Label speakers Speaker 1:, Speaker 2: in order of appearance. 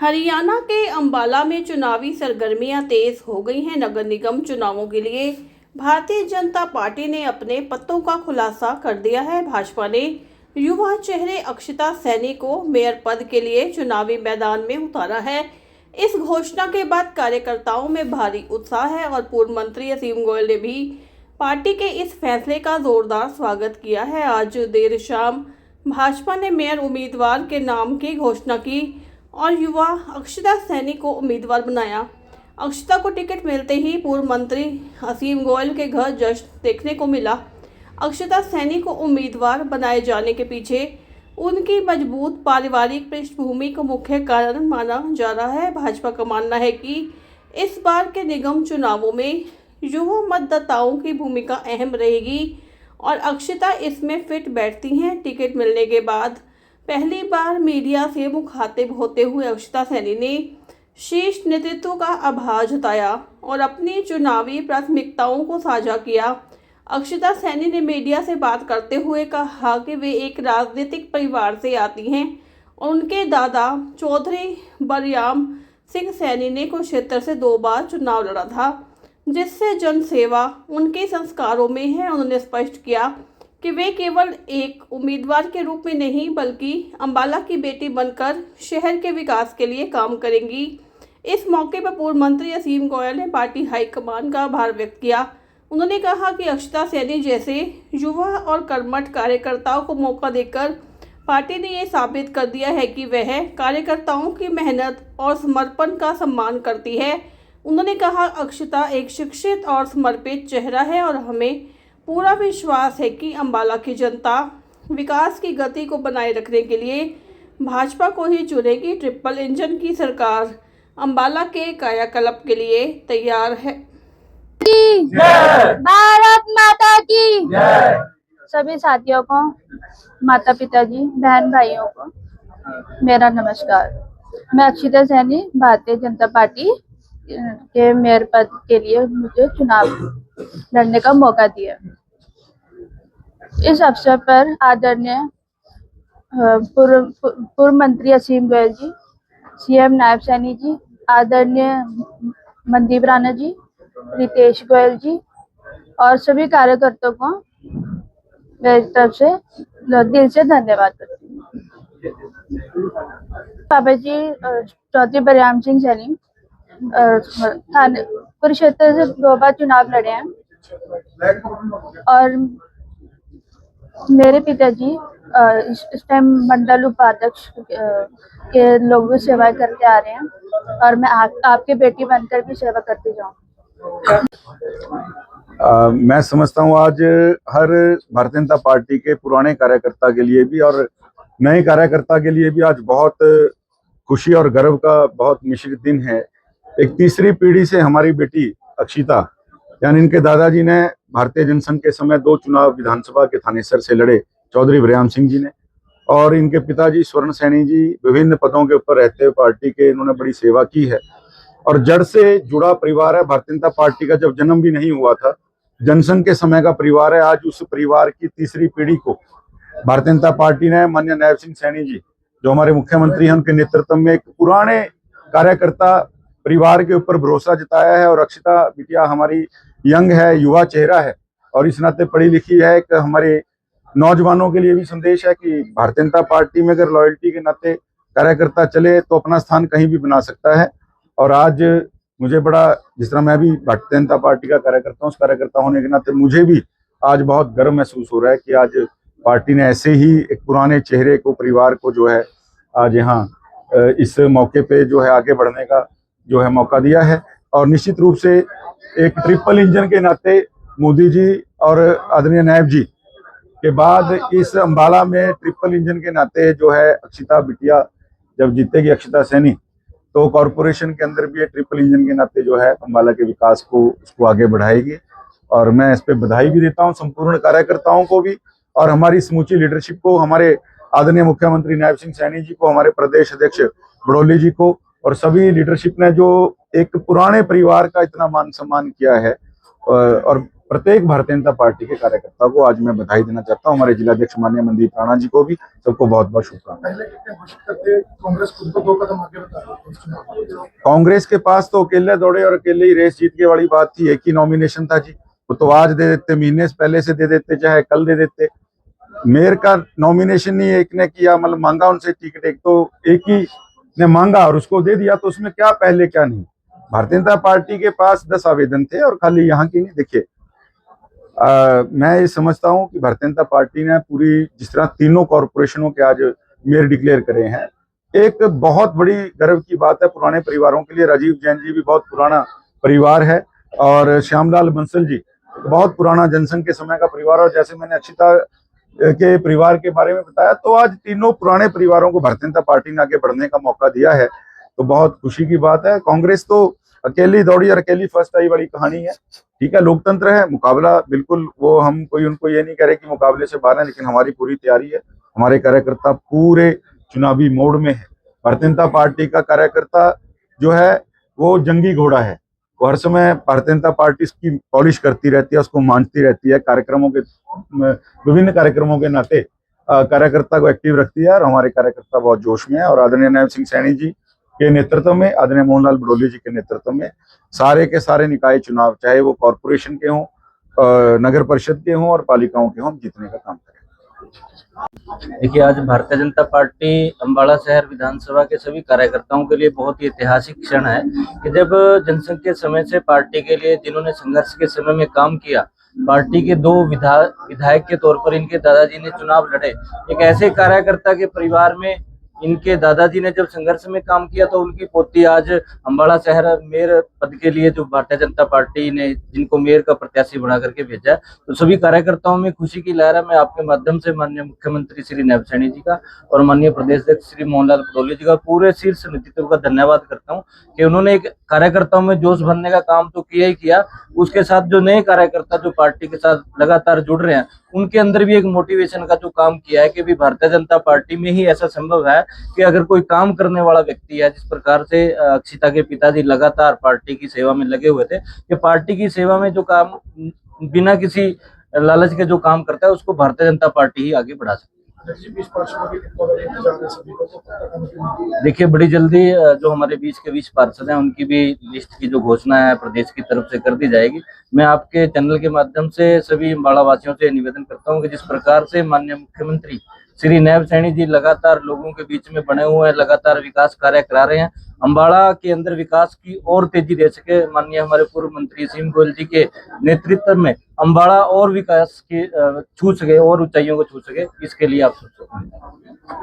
Speaker 1: हरियाणा के अंबाला में चुनावी सरगर्मियां तेज हो गई हैं। नगर निगम चुनावों के लिए भारतीय जनता पार्टी ने अपने पत्तों का खुलासा कर दिया है। भाजपा ने युवा चेहरे अक्षिता सैनी को मेयर पद के लिए चुनावी मैदान में उतारा है। इस घोषणा के बाद कार्यकर्ताओं में भारी उत्साह है और पूर्व मंत्री असीम गोयल ने भी पार्टी के इस फैसले का जोरदार स्वागत किया है। आज देर शाम भाजपा ने मेयर उम्मीदवार के नाम की घोषणा की और युवा अक्षिता सैनी को उम्मीदवार बनाया। अक्षिता को टिकट मिलते ही पूर्व मंत्री असीम गोयल के घर जश्न देखने को मिला। अक्षिता सैनी को उम्मीदवार बनाए जाने के पीछे उनकी मजबूत पारिवारिक पृष्ठभूमि को मुख्य कारण माना जा रहा है। भाजपा का मानना है कि इस बार के निगम चुनावों में युवा मतदाताओं की भूमिका अहम रहेगी और अक्षिता इसमें फिट बैठती हैं। टिकट मिलने के बाद पहली बार मीडिया से मुखातिब होते हुए अक्षिता सैनी ने शीर्ष नेतृत्व का आभार जताया और अपनी चुनावी प्राथमिकताओं को साझा किया। अक्षिता सैनी ने मीडिया से बात करते हुए कहा कि वे एक राजनीतिक परिवार से आती हैं और उनके दादा चौधरी बलराम सिंह सैनी ने कुरुक्षेत्र से 2 बार चुनाव लड़ा था, जिससे जनसेवा उनके संस्कारों में है। उन्होंने स्पष्ट किया कि वे केवल एक उम्मीदवार के रूप में नहीं बल्कि अंबाला की बेटी बनकर शहर के विकास के लिए काम करेंगी। इस मौके पर पूर्व मंत्री असीम गोयल ने पार्टी हाईकमान का आभार व्यक्त किया। उन्होंने कहा कि अक्षिता सैनी जैसे युवा और कर्मठ कार्यकर्ताओं को मौका देकर पार्टी ने ये साबित कर दिया है कि वह कार्यकर्ताओं की मेहनत और समर्पण का सम्मान करती है। उन्होंने कहा, अक्षिता एक शिक्षित और समर्पित चेहरा है और हमें पूरा विश्वास है कि अंबाला की जनता विकास की गति को बनाए रखने के लिए भाजपा को ही चुनेगी। ट्रिपल इंजन की सरकार अंबाला के कायाकल्प के लिए तैयार है।
Speaker 2: भारत माता की जय। सभी साथियों को, माता पिता जी, बहन भाइयों को मेरा नमस्कार। मैं अक्षिता सैनी, भारतीय जनता पार्टी के मेयर पद के लिए मुझे चुनाव लड़ने का मौका दिया। इस अवसर पर आदरणीय पूर्व मंत्री असीम गोयल जी, सीएम नायब सैनी जी, आदरणीय मनदीप राणा जी, रितेश गोयल जी और सभी कार्यकर्ताओं को मेरी तरफ से दिल से धन्यवाद करती हूँ। पापा जी चौधरी बलराम सिंह सैनी थाने कुरुक्षेत्र से 2 बार चुनाव लड़े हैं और मेरे पिताजी इस टाइम मंडल उपाध्यक्ष के लोगों की सेवा करते आ रहे हैं और मैं आपके बेटी बनकर भी सेवा करते जाऊँ।
Speaker 3: मैं समझता हूँ आज हर भारतीय जनता पार्टी के पुराने कार्यकर्ता के लिए भी और नए कार्यकर्ता के लिए भी आज बहुत खुशी और गर्व का बहुत मिश्रित दिन है। एक तीसरी पीढ़ी से हमारी बेटी अक्षिता, यानी इनके दादाजी ने भारतीय जनसंघ के समय 2 चुनाव विधानसभा के थानेसर से लड़े, चौधरी बलराम सिंह जी ने, और इनके पिताजी स्वर्ण सैनी जी विभिन्न पदों के ऊपर रहते हुए पार्टी के इन्होंने बड़ी सेवा की है और जड़ से जुड़ा परिवार है। भारतीय जनता पार्टी का जब जन्म भी नहीं हुआ था, जनसंघ के समय का परिवार है। आज उस परिवार की तीसरी पीढ़ी को भारतीय जनता पार्टी ने माननीय नायब सिंह सैनी जी, जो हमारे मुख्यमंत्री हैं, उनके नेतृत्व में एक पुराने कार्यकर्ता परिवार के ऊपर भरोसा जताया है। और अक्षिता बिटिया हमारी यंग है, युवा चेहरा है और इस नाते पढ़ी लिखी है। एक हमारे नौजवानों के लिए भी संदेश है कि भारतीय जनता पार्टी में अगर लॉयल्टी के नाते कार्यकर्ता चले तो अपना स्थान कहीं भी बना सकता है। और आज मुझे बड़ा, जिस तरह मैं भी भारतीय जनता पार्टी का कार्यकर्ता हूँ, उस कार्यकर्ता होने के नाते मुझे भी आज बहुत गर्व महसूस हो रहा है कि आज पार्टी ने ऐसे ही एक पुराने चेहरे को, परिवार को जो है आज यहाँ इस मौके पे जो है आगे बढ़ने का जो है मौका दिया है। और निश्चित रूप से एक ट्रिपल इंजन के नाते मोदी जी और आदरणीय नायब जी के बाद इस अंबाला में ट्रिपल इंजन के नाते जो है अक्षिता बिटिया जब जीतेगी, अक्षिता सैनी, तो कॉरपोरेशन के अंदर भी ट्रिपल इंजन के नाते जो है अंबाला के विकास को उसको आगे बढ़ाएगी। और मैं इस पे बधाई भी देता हूं संपूर्ण कार्यकर्ताओं को भी और हमारी समूची लीडरशिप को, हमारे आदरणीय मुख्यमंत्री नायब सिंह सैनी जी को, हमारे प्रदेश अध्यक्ष बड़ोली जी को और सभी लीडरशिप ने जो एक पुराने परिवार का इतना मान सम्मान किया है और प्रत्येक भारतीय जनता पार्टी के कार्यकर्ता को आज मैं बधाई देना चाहता हूँ। हमारे जिलाध्यक्ष माननीय मनदीप राणा जी को भी सबको बहुत बहुत शुभकामनाएं।
Speaker 4: पहले कितने घोषित करते कांग्रेस खुद को 2 कदम आगे बता रही है।
Speaker 3: कांग्रेस के पास तो अकेले दौड़े और अकेले ही रेस जीतने वाली बात थी। एक ही नॉमिनेशन था जी, वो तो आज दे देते, महीने से पहले से दे देते, चाहे कल दे देते। मेयर का नॉमिनेशन ही एक ने किया, मतलब मांगा उनसे टिकट, एक तो एक ही ने मांगा और उसको दे दिया, तो उसमें क्या पहले क्या नहीं। भारतीय जनता पार्टी के पास 10 आवेदन थे और खाली यहाँ की नहीं। देखिए, मैं ये समझता हूँ कि भारतीय जनता पार्टी ने पूरी, जिस तरह तीनों कॉरपोरेशनों के आज मेयर डिक्लेयर करे हैं, एक बहुत बड़ी गर्व की बात है पुराने परिवारों के लिए। राजीव जैन जी भी बहुत पुराना परिवार है और श्यामलाल बंसल जी बहुत पुराना जनसंघ के समय का परिवार। और जैसे मैंने अक्षिता के परिवार के बारे में बताया, तो आज तीनों पुराने परिवारों को भारतीय जनता पार्टी ने आगे बढ़ने का मौका दिया है, तो बहुत खुशी की बात है। कांग्रेस तो अकेली दौड़ी और अकेली फर्स्ट आई बड़ी कहानी है। ठीक है, लोकतंत्र है, मुकाबला बिल्कुल, वो हम कोई उनको ये नहीं कह रहे कि मुकाबले से बाहर है, लेकिन हमारी पूरी तैयारी है। हमारे कार्यकर्ता पूरे चुनावी मोड में है। भारतीय जनता पार्टी का कार्यकर्ता जो है वो जंगी घोड़ा है, वो हर समय भारतीय जनता पार्टी इसकी पॉलिश करती रहती है, उसको मांझती रहती है, कार्यक्रमों के, विभिन्न कार्यक्रमों के नाते कार्यकर्ता को एक्टिव रखती है। और हमारे कार्यकर्ता बहुत जोश में है और आदरणीय नायब सिंह सैनी जी के नेतृत्व में, आदरणीय मोहनलाल बडोली जी के नेतृत्व में सारे के सारे निकाय चुनाव, चाहे वो कॉरपोरेशन के हों, नगर परिषद के हों और पालिकाओं के हों, हम जीतने का काम करें।
Speaker 5: देखिए, आज भारतीय जनता पार्टी अम्बाला शहर विधानसभा के सभी कार्यकर्ताओं के लिए बहुत ही ऐतिहासिक क्षण है कि जब जनसंघ के समय से पार्टी के लिए जिन्होंने संघर्ष के समय में काम किया, पार्टी के 2 विधायक के तौर पर इनके दादाजी ने चुनाव लड़े। एक ऐसे कार्यकर्ता के परिवार में इनके दादाजी ने जब संघर्ष में काम किया, तो उनकी पोती आज अम्बाला शहर मेयर पद के लिए जो भारतीय जनता पार्टी ने जिनको मेयर का प्रत्याशी बना करके भेजा है, तो सभी कार्यकर्ताओं में खुशी की लहर है। मैं आपके माध्यम से माननीय मुख्यमंत्री श्री नायब सैनी जी का और माननीय प्रदेश अध्यक्ष श्री मोहनलाल बडोली जी का, पूरे शीर्ष नेतृत्व का धन्यवाद करता हूँ कि उन्होंने एक कार्यकर्ताओं में जोश भरने का काम तो किया ही किया, उसके साथ जो नए कार्यकर्ता जो पार्टी के साथ लगातार जुड़ रहे हैं, उनके अंदर भी एक मोटिवेशन का जो काम किया है कि भी भारतीय जनता पार्टी में ही ऐसा संभव है कि अगर कोई काम करने वाला व्यक्ति है, जिस प्रकार से अक्षिता के पिताजी लगातार पार्टी की सेवा में लगे हुए थे, कि पार्टी की सेवा में जो काम बिना किसी लालच के जो काम करता है, उसको भारतीय जनता पार्टी ही आगे बढ़ा सकती है। देखिए, बड़ी जल्दी जो हमारे बीच के 20 पार्षद हैं, उनकी भी लिस्ट की जो घोषणा है प्रदेश की तरफ से कर दी जाएगी। मैं आपके चैनल के माध्यम से सभी अम्बाड़ा वासियों से निवेदन करता हूं कि जिस प्रकार से माननीय मुख्यमंत्री श्री नायब सैनी जी लगातार लोगों के बीच में बने हुए हैं, लगातार विकास कार्य करा रहे हैं, अम्बाड़ा के अंदर विकास की और तेजी दे सके, माननीय हमारे पूर्व मंत्री असीम गोयल जी के नेतृत्व में अम्बाड़ा और विकास की छू सके और ऊंचाइयों को छू सके, इसके लिए आप सोच सकते हैं।